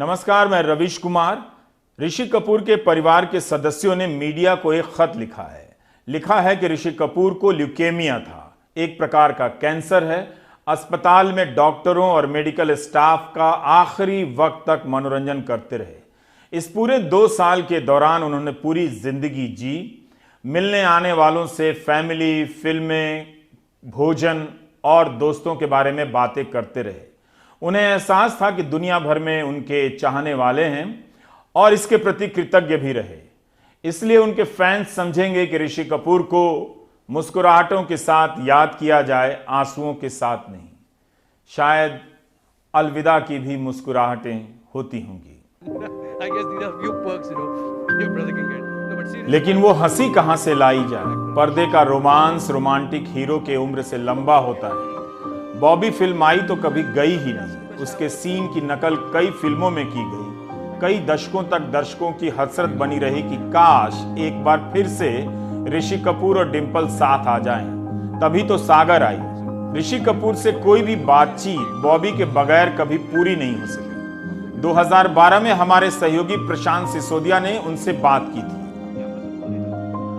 नमस्कार, मैं रविश कुमार। ऋषि कपूर के परिवार के सदस्यों ने मीडिया को एक खत लिखा है कि ऋषि कपूर को ल्यूकेमिया था, एक प्रकार का कैंसर है। अस्पताल में डॉक्टरों और मेडिकल स्टाफ का आखिरी वक्त तक मनोरंजन करते रहे। इस पूरे 2 साल के दौरान उन्होंने पूरी जिंदगी जी। मिलने आने वालों से फैमिली, फिल्में, भोजन और दोस्तों के बारे में बातें करते रहे। उन्हें एहसास था कि दुनिया भर में उनके चाहने वाले हैं और इसके प्रति कृतज्ञ भी रहे। इसलिए उनके फैंस समझेंगे कि ऋषि कपूर को मुस्कुराहटों के साथ याद किया जाए, आंसुओं के साथ नहीं। शायद अलविदा की भी मुस्कुराहटें होती होंगी, लेकिन वो हंसी कहां से लाई जाए। पर्दे का रोमांस रोमांटिक हीरो के उम्र से लंबा होता है। बॉबी फिल्म आई तो कभी गई ही नहीं। उसके सीन की नकल कई फिल्मों में की गई। कई दशकों तक दर्शकों की हसरत बनी रही कि काश एक बार फिर से ऋषि कपूर और डिंपल साथ आ जाएं। तभी तो सागर आई। ऋषि कपूर से कोई भी बातचीत बॉबी के बगैर कभी पूरी नहीं हो सकी। 2012 में हमारे सहयोगी प्रशांत सिसोदिया ने उनसे बात की थी।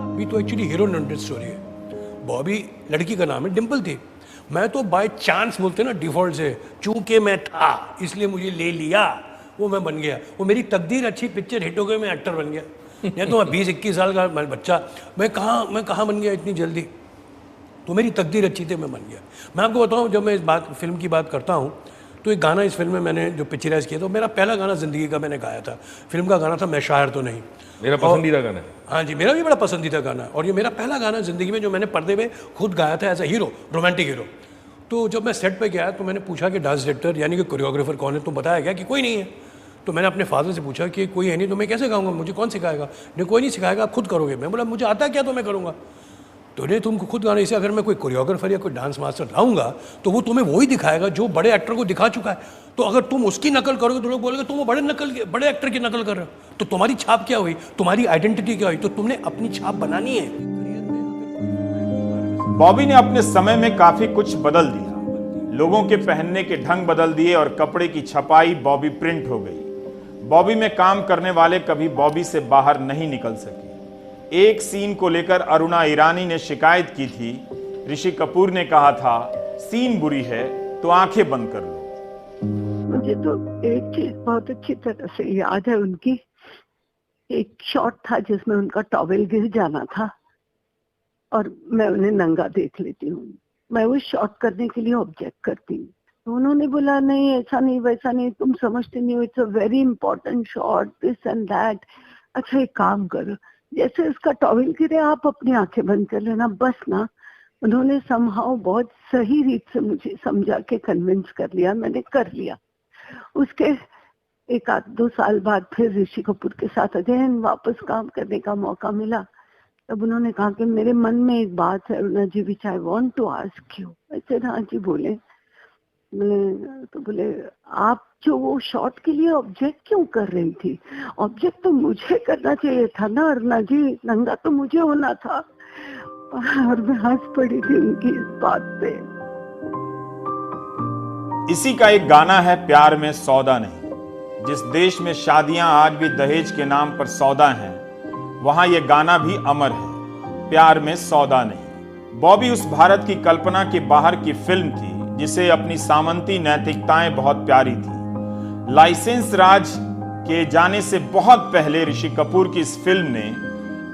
अभी तो एक्चुअली हीरो नंटेड स्टोरी है। बॉबी लड़की का नाम है, डिंपल थी। मैं तो बाय चांस बोलते ना, डिफॉल्ट से, चूंकि मैं था इसलिए मुझे ले लिया, वो मैं बन गया। वो मेरी तकदीर अच्छी, पिक्चर हिट हो गई, मैं एक्टर बन गया। नहीं तो 20-21 साल का बच्चा, मैं कहाँ बन गया इतनी जल्दी। तो मेरी तकदीर अच्छी थी, मैं बन गया। मैं आपको बताऊं, जब मैं इस फिल्म की बात करता हूँ तो एक गाना इस फिल्म में मैंने जो पिक्चराइज किया था, मेरा पहला गाना ज़िंदगी का मैंने गाया था। फिल्म का गाना था मैं शायर तो नहीं। मेरा पसंदीदा गाना है। हाँ जी, मेरा भी बड़ा पसंदीदा गाना है। और ये मेरा पहला गाना ज़िंदगी में जो मैंने पर्दे पे खुद गाया था as a hero, romantic hero. तो जब मैं सेट पे गया तो मैंने पूछा कि डांस डायरेक्टर यानी कि कोरियोग्राफर कौन है, तो बताया गया कि कोई नहीं है। तो मैंने अपने फादर से पूछा कि कोई है नहीं तो मैं कैसे गाऊंगा, मुझे कौन सिखाएगा? नहीं, कोई नहीं सिखाएगा, आप खुद करोगे। मैं बोला मुझे आता क्या तो मैं करूँगा। तो नहीं, तुमको खुद गाना। इसे अगर मैं कोई कोरियोग्राफर या कोई डांस मास्टर लाऊंगा तो वो तुम्हें वही दिखाएगा जो बड़े एक्टर को दिखा चुका है। तो अगर तुम उसकी नकल करोगे तो लोग बोलेंगे तुम वो बड़े एक्टर की नकल कर रहे हो। तो तुम्हारी छाप क्या हुई, तुम्हारी आइडेंटिटी क्या हुई? तो तुमने अपनी छाप बनानी है। बॉबी ने अपने समय में काफी कुछ बदल दिया। लोगों के पहनने के ढंग बदल दिए और कपड़े की छपाई बॉबी प्रिंट हो गई। बॉबी में काम करने वाले कभी बॉबी से बाहर नहीं निकल सके। एक सीन को लेकर अरुणा ईरानी ने शिकायत की थी। ऋषि कपूर ने कहा था सीन बुरी है तो आंखें बंद कर लो। मुझे तो एक चीज बहुत अच्छी तरह से याद है उनकी। एक शॉट था जिसमें उनका टॉवेल गिर जाना था और मैं उन्हें नंगा देख लेती हूँ। मैं वो शॉट करने के लिए ऑब्जेक्ट करती हूँ। तो उन्होंने बोला नहीं, ऐसा नहीं, वैसा नहीं, तुम समझते नहीं हो, it's a very important shot, this and that. अच्छा एक काम करो, जैसे इसका टॉवेल गिरे आप अपनी आंखें बंद कर लेना, बस ना। उन्होंने समहाउ बहुत सही रीत से मुझे समझा के कन्विंस कर लिया, मैंने कर लिया। उसके 1-2 साल बाद फिर ऋषि कपूर के साथ अगेन वापस काम करने का मौका मिला। तब उन्होंने कहा कि मेरे मन में एक बात है Aruna ji, which I want to ask you. ऐसे हाँ जी बोले। तो बोले आप जो वो शॉट के लिए ऑब्जेक्ट क्यों कर रही थी? ऑब्जेक्ट तो मुझे करना चाहिए था ना अरुणा जी, नंगा तो मुझे होना था। और मैं हंस पड़ी थी उनकी इस बात पे। इसी का एक गाना है प्यार में सौदा नहीं। जिस देश में शादियां आज भी दहेज के नाम पर सौदा हैं, वहां यह गाना भी अमर है, प्यार में सौदा नहीं। बॉबी उस भारत की कल्पना के बाहर की फिल्म थी जिसे अपनी सामंती नैतिकताएं बहुत प्यारी थी। लाइसेंस राज के जाने से बहुत पहले ऋषि कपूर की इस फिल्म ने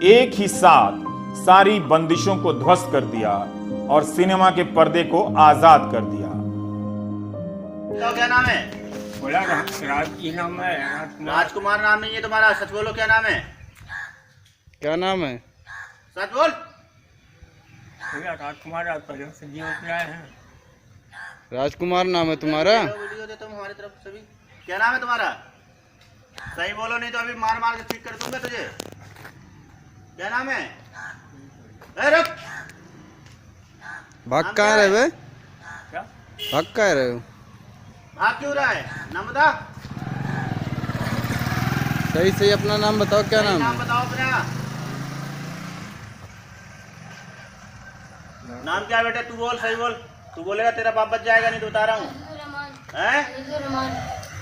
एक ही साथ सारी बंदिशों को ध्वस्त कर दिया और सिनेमा के पर्दे को आजाद कर दिया। तो क्या नाम है? बोला राज नाम है। राजकुमार नाम नहीं है तुम्हारा, सच बोलो क्या नाम है? क्या नाम है? सच बोल। राजकुमार राजकुमार नाम है तुम्हारा? वीडियो दे तुम हमारी तरफ सभी। क्या नाम है तुम्हारा? सही बोलो नहीं तो अभी मार मार के ठीक कर दूंगा तुझे। क्या नाम है? रुक। भाग कहाँ रहे वे? भाग कहाँ रहे हो? भाग क्यों रहा है? नाम बता। सही सही अपना नाम बताओ, क्या नाम नाम है? बताओ अपना। नाम क्या है बेटा? तू बोल, सही बोल। तू बोलेगा तेरा बाप बच जाएगा, नहीं तो बता रहा हूँ। हैं?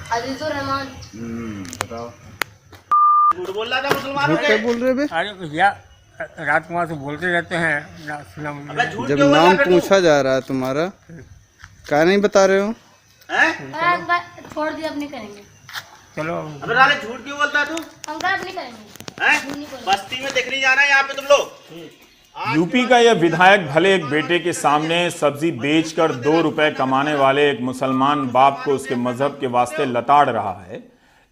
अजीजुर रहमान। बताओ। झूठ बोल रहा था मुसलमानों क्या के। बोल रहे बे? अरे भैया राजकुमार से बोलते रहते हैं ना, सुना मुझे। अबे झूठ जब क्यों बोल रहा नाम फिर तू? पूछा जा रहा है तुम्हारा, क्या नहीं बता रहे हो? हैं? छोड़ दिया, अब नहीं करेंगे। चलो अबे साले झूठ क्यों बोलता है तू? हम कहा अब नहीं करेंगे। हैं? बस्ती में दिख नहीं जाना यहाँ पे तुम लोग। यूपी का यह विधायक भले एक बेटे के सामने सब्जी बेचकर 2 रुपए कमाने वाले एक मुसलमान बाप को उसके मजहब के वास्ते लताड़ रहा है,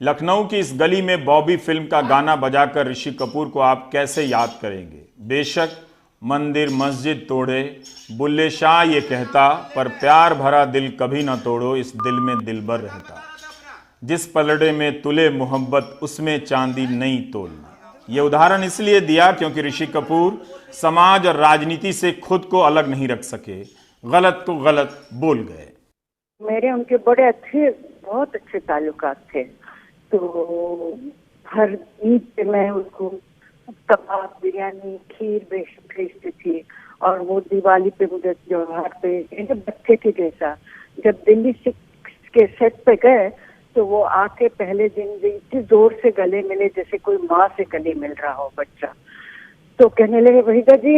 लखनऊ की इस गली में बॉबी फिल्म का गाना बजाकर ऋषि कपूर को आप कैसे याद करेंगे? बेशक मंदिर मस्जिद तोड़े, बुल्ले शाह ये कहता, पर प्यार भरा दिल कभी ना तोड़ो, इस दिल में दिलबर रहता। जिस पलड़े में तुले मोहब्बत उसमें चांदी नहीं तोलना। ये उदाहरण इसलिए दिया क्योंकि ऋषि कपूर समाज और राजनीति से खुद को अलग नहीं रख सके, गलत को गलत बोल गए। मेरे उनके बड़े अच्छे, बहुत अच्छे ताल्लुकात थे। तो हर ईद पे मैं उनको कबाब, बिरयानी, खीर भेजती थी। और वो दिवाली पे मुझे त्योहार पे बच्चे के जैसा, जब दिल्ली के सेट पे गए तो वो आके पहले दिन इतनी जोर से गले मिले जैसे कोई माँ से गले मिल रहा हो बच्चा। तो कहने लगे वहीदा जी,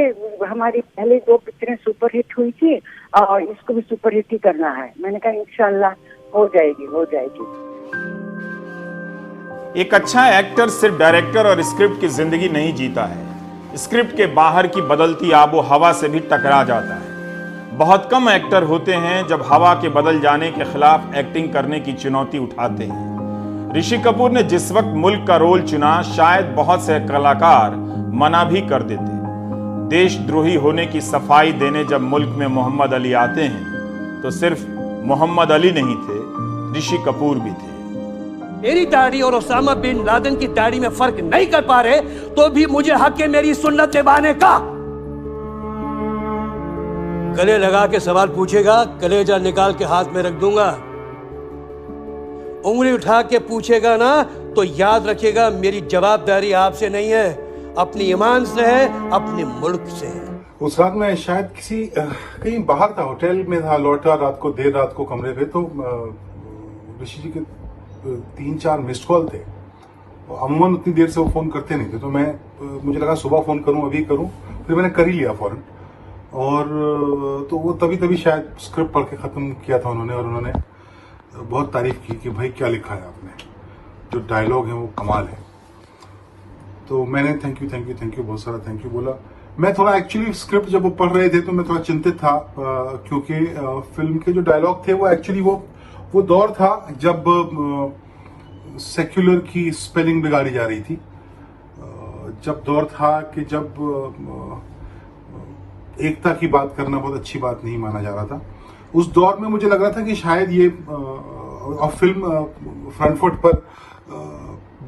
हमारी पहले 2 पिक्चरें सुपरहिट हुई थी और इसको भी सुपरहिट ही करना है। मैंने कहा इंशाल्लाह हो जाएगी, हो जाएगी। एक अच्छा एक्टर सिर्फ डायरेक्टर और स्क्रिप्ट की जिंदगी नहीं जीता है, स्क्रिप्ट के बाहर की बदलती आबो हवा से भी टकरा जाता है। बहुत कम एक्टर होते हैं जब हवा के बदल जाने के खिलाफ एक्टिंग करने की चुनौती उठाते हैं। ऋषि कपूर ने जिस वक्त मुल्क का रोल चुना, शायद बहुत से कलाकार मना भी कर देते। देशद्रोही होने की सफाई देने जब मुल्क में मोहम्मद अली आते हैं तो सिर्फ मोहम्मद अली नहीं थे, ऋषि कपूर भी थे। मेरी दाढ़ी और ओसामा बिन लादेन की दाढ़ी में फर्क नहीं कर पा रहे तो भी मुझे हक है मेरी सुन्नत निभाने का। गले लगा के सवाल पूछेगा, कलेजा निकाल के हाथ में रख दूंगा। उंगली उठा के पूछेगा ना तो याद रखिएगा मेरी जवाबदारी आपसे नहीं है, अपनी ईमान से है, अपने मुल्क से है। उस रात मैं शायद कहीं बाहर था, होटल में था, लौटा रात को, देर रात को कमरे पे, तो ऋषि जी के 3-4 मिस्ड कॉल थे। अमूमन उतनी देर से वो फोन करते नहीं थे, तो मुझे लगा सुबह फोन करूं, अभी करूं, फिर मैंने कर ही लिया फौरन। और तो वो तभी शायद स्क्रिप्ट पढ़ के ख़त्म किया था उन्होंने, और उन्होंने बहुत तारीफ की कि भाई क्या लिखा है आपने, जो डायलॉग है वो कमाल है। तो मैंने थैंक यू बहुत सारा थैंक यू बोला। मैं थोड़ा एक्चुअली स्क्रिप्ट जब वो पढ़ रहे थे तो मैं थोड़ा चिंतित था, क्योंकि फिल्म के जो डायलॉग थे वो एक्चुअली वो दौर था जब सेक्युलर की स्पेलिंग बिगाड़ी जा रही थी, जब दौर था कि जब एकता की बात करना बहुत अच्छी बात नहीं माना जा रहा था। उस दौर में मुझे लग रहा था कि शायद ये और फिल्म फ्रंट फुट पर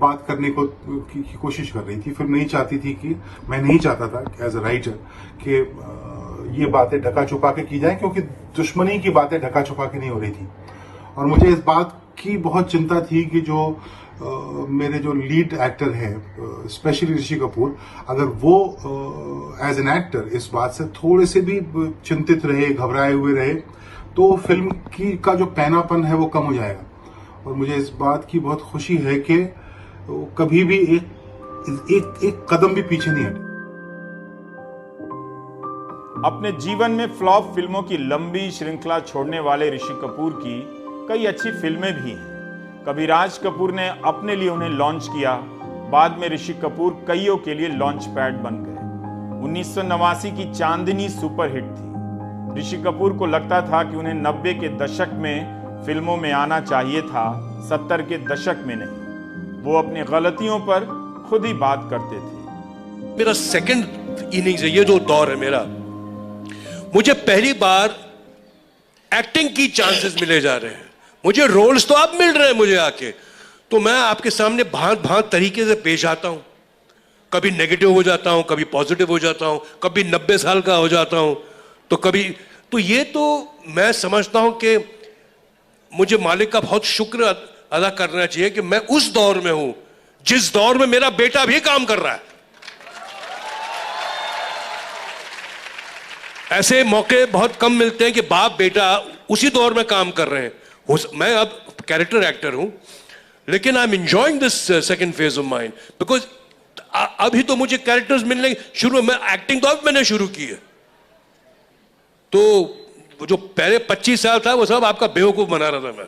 बात करने की कोशिश कर रही थी। फिल्म नहीं चाहती थी कि, मैं नहीं चाहता था एज अ राइटर कि ये बातें ढका छुपा के की जाए, क्योंकि दुश्मनी की बातें ढका छुपा के नहीं हो रही थी। और मुझे इस बात की बहुत चिंता थी कि जो मेरे जो लीड एक्टर हैं, स्पेशली ऋषि कपूर, अगर वो एज एन एक्टर इस बात से थोड़े से भी चिंतित रहे, घबराए हुए रहे, तो फिल्म का जो पैनापन है वो कम हो जाएगा। और मुझे इस बात की बहुत खुशी है कि कभी भी एक कदम भी पीछे नहीं हटे। अपने जीवन में फ्लॉप फिल्मों की लंबी श्रृंखला छोड़ने वाले ऋषि कपूर की कई अच्छी फिल्में भी हैं। कभी राज कपूर ने अपने लिए उन्हें लॉन्च किया, बाद में ऋषि कपूर कईयों के लिए लॉन्च पैड बन गए। 1989 की चांदनी सुपरहिट थी। ऋषि कपूर को लगता था कि उन्हें 90 के दशक में फिल्मों में आना चाहिए था, 70 के दशक में नहीं। वो अपनी गलतियों पर खुद ही बात करते थे। मेरा सेकंड इनिंग्स है, ये जो दौर है मेरा, मुझे पहली बार एक्टिंग की चांसेस मिले जा रहे हैं। मुझे रोल्स तो अब मिल रहे हैं मुझे आके, तो मैं आपके सामने भांत भांत तरीके से पेश आता हूं। कभी नेगेटिव हो जाता हूं, कभी पॉजिटिव हो जाता हूं, कभी 90 साल का हो जाता हूं, तो कभी, तो ये तो मैं समझता हूं कि मुझे मालिक का बहुत शुक्र अदा करना चाहिए कि मैं उस दौर में हूं जिस दौर में मेरा बेटा भी काम कर रहा है। ऐसे मौके बहुत कम मिलते हैं कि बाप बेटा उसी दौर में काम कर रहे हैं। मैं अब कैरेक्टर एक्टर हूं, लेकिन I am enjoying this second phase of mind, because अभी तो मुझे कैरेक्टर्स मिलने शुरू, मैं एक्टिंग तो अब मैंने शुरू की है, तो जो पहले 25 साल था वो सब आपका बेवकूफ बना रहा था मैं।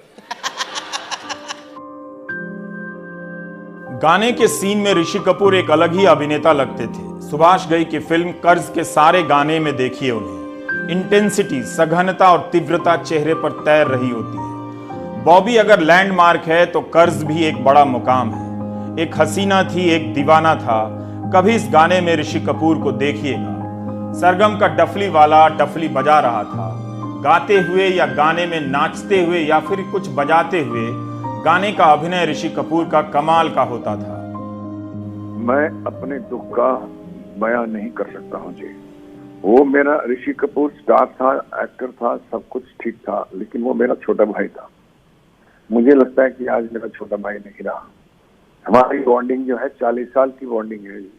गाने के सीन में ऋषि कपूर एक अलग ही अभिनेता लगते थे। सुभाष घई की फिल्म कर्ज के सारे गाने में देखिए उन्हें, इंटेंसिटी, सघनता और तीव्रता चेहरे पर तैर रही होती है। बॉबी अगर लैंडमार्क है तो कर्ज भी एक बड़ा मुकाम है। एक हसीना थी, एक दीवाना था। कभी इस गाने में ऋषि कपूर को देखिएगा, सरगम का डफली वाला डफली बजा रहा था। गाते हुए या गाने में नाचते हुए या फिर कुछ बजाते हुए गाने का अभिनय ऋषि कपूर का कमाल का होता था। मैं अपने दुख का बयां नहीं कर सकता हूं जी। वो मेरा ऋषि कपूर स्टार था, एक्टर था, सब कुछ ठीक था, लेकिन वो मेरा छोटा भाई था। मुझे लगता है कि आज मेरा छोटा भाई नहीं रहा। हमारी बॉन्डिंग जो है 40 साल की बॉन्डिंग है जी,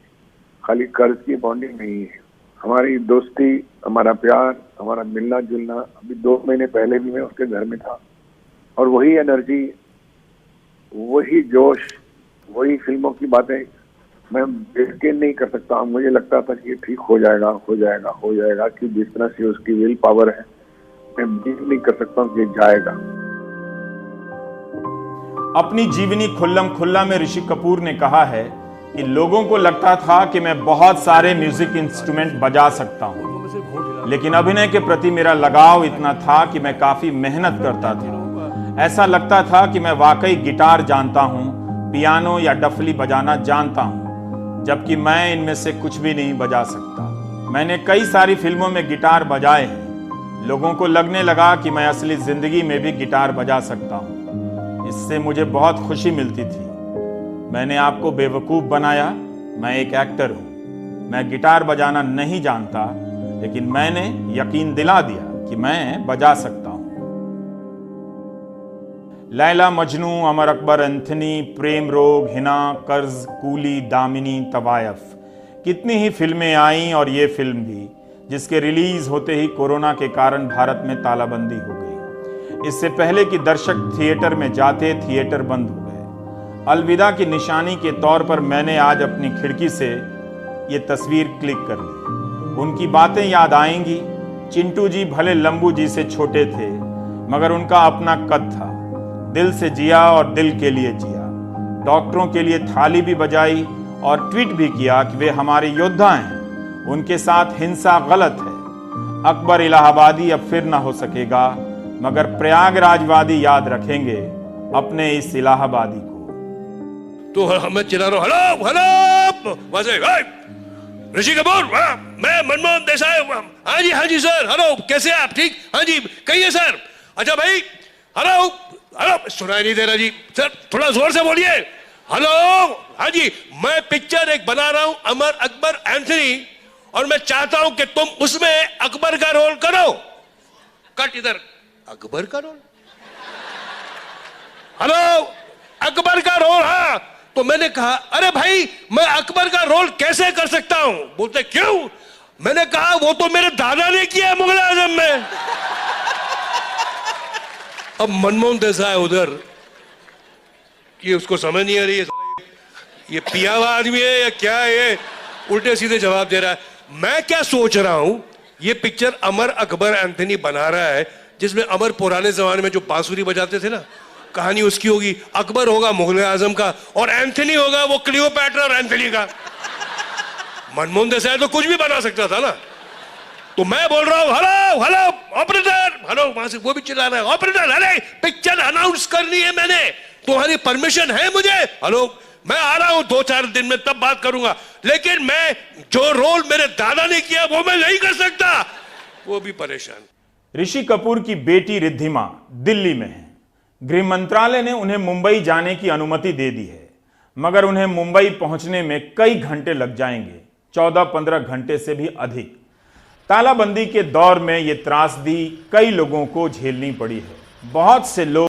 खाली कर्ज की बॉन्डिंग नहीं है। हमारी दोस्ती, हमारा प्यार, हमारा मिलना जुलना, अभी 2 महीने पहले भी मैं उसके घर में था और वही एनर्जी, वही जोश, वही फिल्मों की बातें मैं यकीन नहीं कर सकता हूँ। मुझे लगता था कि ये ठीक हो जाएगा, हो जाएगा, हो जाएगा, कि जिस तरह से उसकी विल पावर है मैं बिलीव नहीं कर सकता हूँ कि जाएगा। अपनी जीवनी खुल्लम खुल्ला में ऋषि कपूर ने कहा है कि लोगों को लगता था कि मैं बहुत सारे म्यूजिक इंस्ट्रूमेंट बजा सकता हूँ, लेकिन अभिनय के प्रति मेरा लगाव इतना था कि मैं काफी मेहनत करता था। ऐसा लगता था कि मैं वाकई गिटार जानता हूँ, पियानो या डफली बजाना जानता हूँ, जबकि मैं इनमें से कुछ भी नहीं बजा सकता। मैंने कई सारी फिल्मों में गिटार बजाए हैं। लोगों को लगने लगा कि मैं असली जिंदगी में भी गिटार बजा सकता हूँ। इससे मुझे बहुत खुशी मिलती थी। मैंने आपको बेवकूफ बनाया। मैं एक एक्टर हूँ, मैं गिटार बजाना नहीं जानता, लेकिन मैंने यकीन दिला दिया कि मैं बजा सकता हूँ। लैला मजनू, अमर अकबर एंथनी, प्रेम रोग, हिना, कर्ज, कूली, दामिनी, तवायफ, कितनी ही फिल्में आईं और ये फिल्म भी, जिसके रिलीज होते ही कोरोना के कारण भारत में तालाबंदी हो गई। इससे पहले कि दर्शक थिएटर में जाते, थिएटर बंद हो गए। अलविदा की निशानी के तौर पर मैंने आज अपनी खिड़की से ये तस्वीर क्लिक कर ली। उनकी बातें याद आएंगी। चिंटू जी भले लंबू जी से छोटे थे, मगर उनका अपना कद था। दिल से जिया और दिल के लिए जिया। डॉक्टरों के लिए थाली भी बजाई और ट्वीट भी किया कि वे हमारे योद्धा हैं, उनके साथ हिंसा गलत है। अकबर इलाहाबादी अब फिर ना हो सकेगा, मगर प्रयागराजवादी याद रखेंगे अपने इस इलाहाबादी को। तो मैं चिल्ला रहा हूं, हेलो हेलो, वहां से ऋषि कपूर, मैं मनमोहन देसाई। हाँ जी सर, हेलो, कैसे आप? ठीक, हाँ जी, कहिए सर। अच्छा भाई, हेलो हेलो, सुनाई नहीं दे रहा जी सर, थोड़ा जोर से बोलिए। हेलो, हाँ जी, मैं पिक्चर एक बना रहा हूं, अमर अकबर एंथनी, और मैं चाहता हूं कि तुम उसमें अकबर का रोल करो। कट इधर, अकबर का रोल? हेलो, अकबर का रोल? हाँ। तो मैंने कहा, अरे भाई, मैं अकबर का रोल कैसे कर सकता हूं? बोलते क्यों? मैंने कहा, वो तो मेरे दादा ने किया मुगल आजम में। अब मनमोहन देसाई उधर, ये उसको समझ नहीं आ रही है, ये पिया हुआ आदमी है या क्या है, ये उल्टे सीधे जवाब दे रहा है। मैं क्या सोच रहा हूं, ये पिक्चर अमर अकबर एंथनी बना रहा है, जिसमें अमर पुराने जमाने में जो बांसुरी बजाते थे ना, कहानी उसकी होगी। अकबर होगा मुगल आजम का और एंथनी होगा वो क्लियोपैट्रा और एंथनी का। मनमोहन देसाई तो कुछ भी बना सकता था ना। तो मैं बोल रहा हूं, हेलो हेलो ऑपरेटर, हेलो, वहां से वो भी चिल्ला रहा है, ऑपरेटर, अरे पिक्चर अनाउंस करनी है मैंने, तुम्हारी परमिशन है मुझे? हेलो, मैं आ रहा हूं 2-4 दिन में, तब बात करूंगा, लेकिन मैं जो रोल मेरे दादा ने किया वो मैं नहीं कर सकता। वो भी परेशान। ऋषि कपूर की बेटी रिद्धिमा दिल्ली में है। गृह मंत्रालय ने उन्हें मुंबई जाने की अनुमति दे दी है, मगर उन्हें मुंबई पहुंचने में कई घंटे लग जाएंगे, 14-15 घंटे से भी अधिक। तालाबंदी के दौर में ये त्रासदी कई लोगों को झेलनी पड़ी है। बहुत से लोग